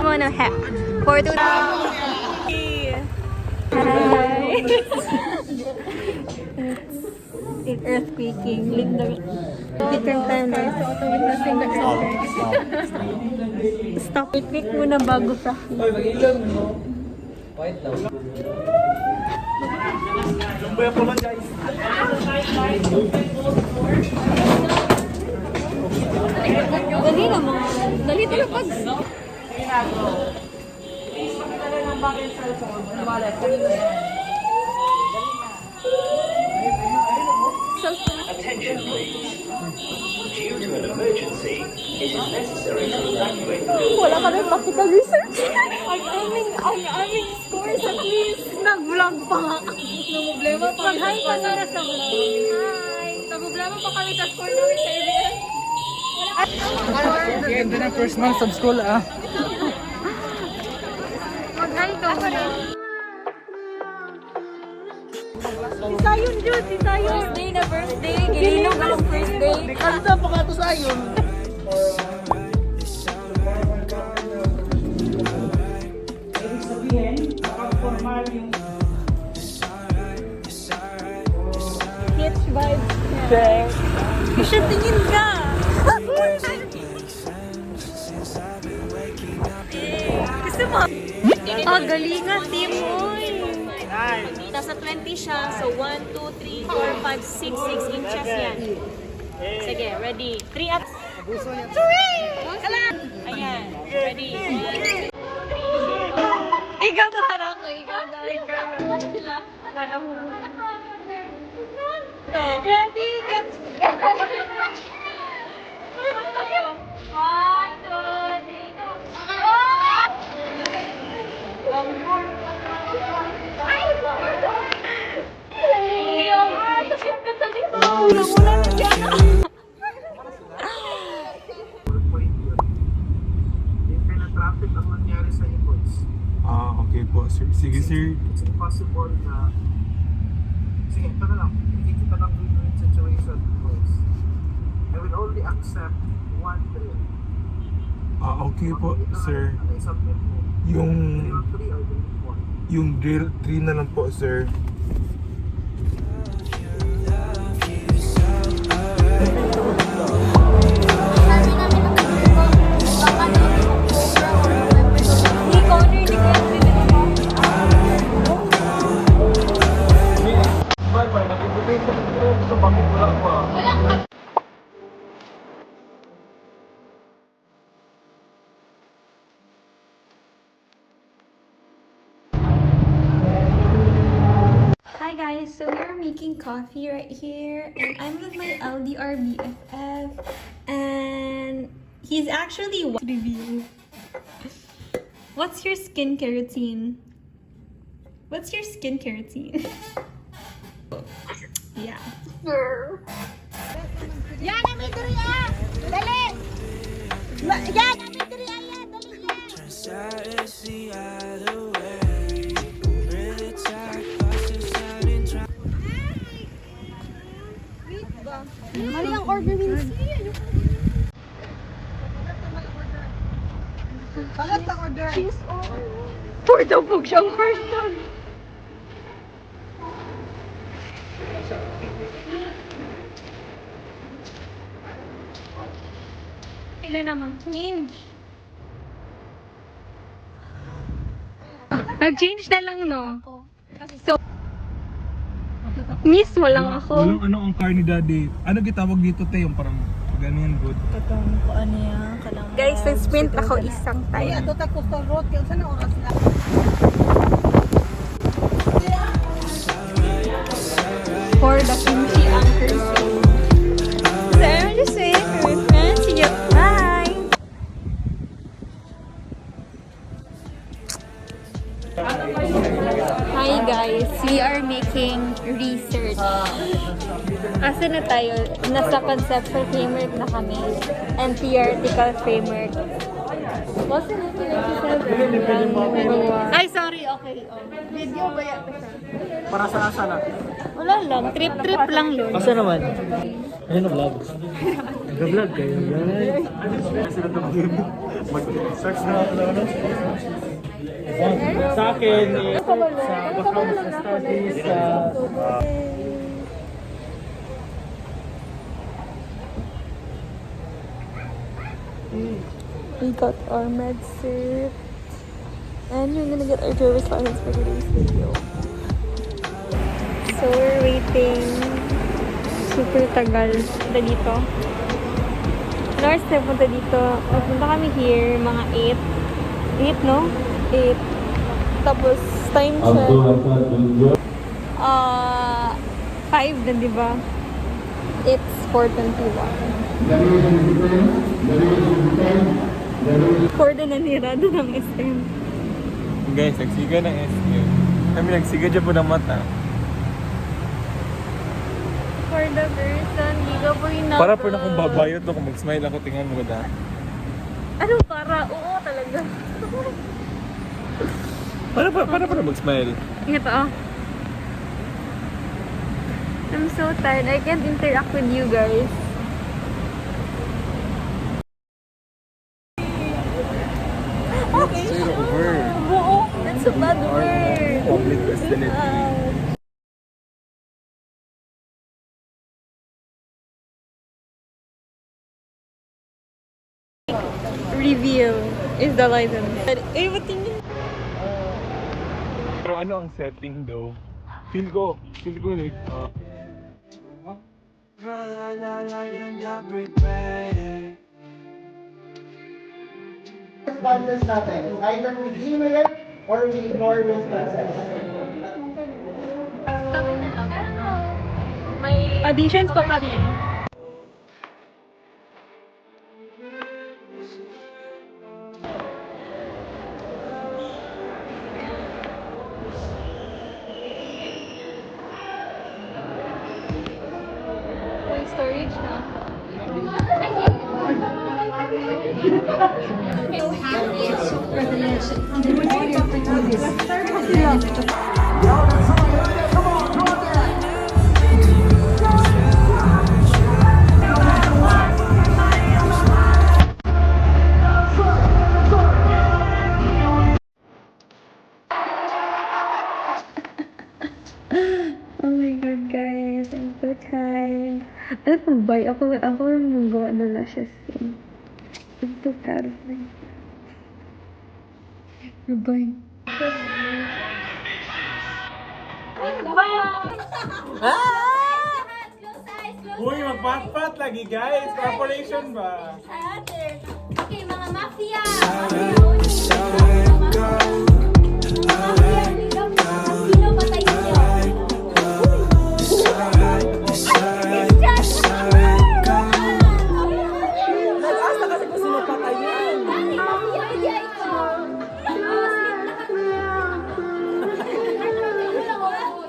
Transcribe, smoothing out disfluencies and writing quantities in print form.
Wanna have for the it's earthquaking. Different timelines. Stop. Click muna bago practice. Dali naman. Dali talaga. Attention please. Due to an emergency, it is necessary to evacuate the building. Wala ka na practical research. Ang aming scores at least. Nag-vlog pa nga. Problema pa. Mag-hi ka na sa vlog. Hi. Problema pa kami sa score namin sa ABS. Ganda na first month of school ah. Mag-hi ka pa rin. Si Sayon, Jude. Si Sayon. Birthday na birthday. Gilinog ang first day. Kanta pa ka to sa ayon. Ibig sabihin, kapag formal yung Hitch vibes. Yeah. Kasi tingin ka. Kasi mo. Oh, galing nga, team mo. Nasa 20 siya. So, 1, 2, 3, 4, 5, 6 inches yan. Sige, ready. 3 at... 3! Ayan. Ready. Ikaw na harap ko. Ikaw na. Ready? Get... traffic ang nangyari sa invoice. Okay po, sir. Sige, sir. It's impossible na... Sige, ito na lang. Ikikita lang win-win situation invoice. I will only accept one drill. Okay po, sir. Ano i-submit mo? Yung... Drill 3 or drill 1? Yung drill 3 na lang po, sir. Bye-bye. Nag-invitation ko sa bakit wala pa. Hi guys, so we're making coffee right here and I'm with my LDR BFF and he's actually review. What's your skincare routine? What's your skincare routine? Yeah. Yan ang may duriya! Dali! Yan ang may duriya! Yan! Dali yan! Mali ang order Wincy. Bakit ang order? Cheese For the book siyang person. Ilan naman? Nag-change na lang, no? So, miss mo lang ako. Walang ano ang car ni daddy. Ano gitawag dito, te? Yung parang ganyan, good. Guys, nag-sprint ako isang time. Ito ta Coastal Road. Kaya saan ang oras na? For the kimchi anchor sale. So, I'm just waiting for my friends to get by. Hi guys, we are making research. Asa na tayo? Nasa conceptual framework na kami and theoretical framework. What's the 1997? Ay, sorry. Okay. Video ba yan? Para sa asa na. Wala lang, trip-trip lang yun. Asa naman? Ayun ang vlog. Nag-vlog kayo, guys. Search na ako na ano? Sa akin, sa Bahamas Studies, We got our med cert. And we're gonna get our driver's license for today's video. So we're waiting. Super tagal na dito. North step punta dito. Punta kami here, mga 8. 8, no? 8. Tapos, time check. 5 na, diba? It's 4:21. 4 na nanirado ng SM. Guys, nagsiga ng SM. Kami nagsiga dyan po ng mata. For the person, di ka po yung Para po na kung babayot no, kung mag-smile ako, tingnan mo da. Ano para? Oo talaga. Para po na mag-smile. Ito oh. I'm so tired. I can't interact with you guys. Say it over. Oo, that's a bad word. Public facility. Reveal is the license. Eh, ba't tingin? Pero ano ang setting daw? Feel ko like, Responses natin. Either we email or we ignore responses. May auditions pa kami. May storage na. Oh my god, guys. I'm so tired. Ano pa ba? Ako yung magawa na lashes. I'm so proud of me. Goodbye. uy, magpatpat lagi guys! Corporation ba? Okay, mga mafia!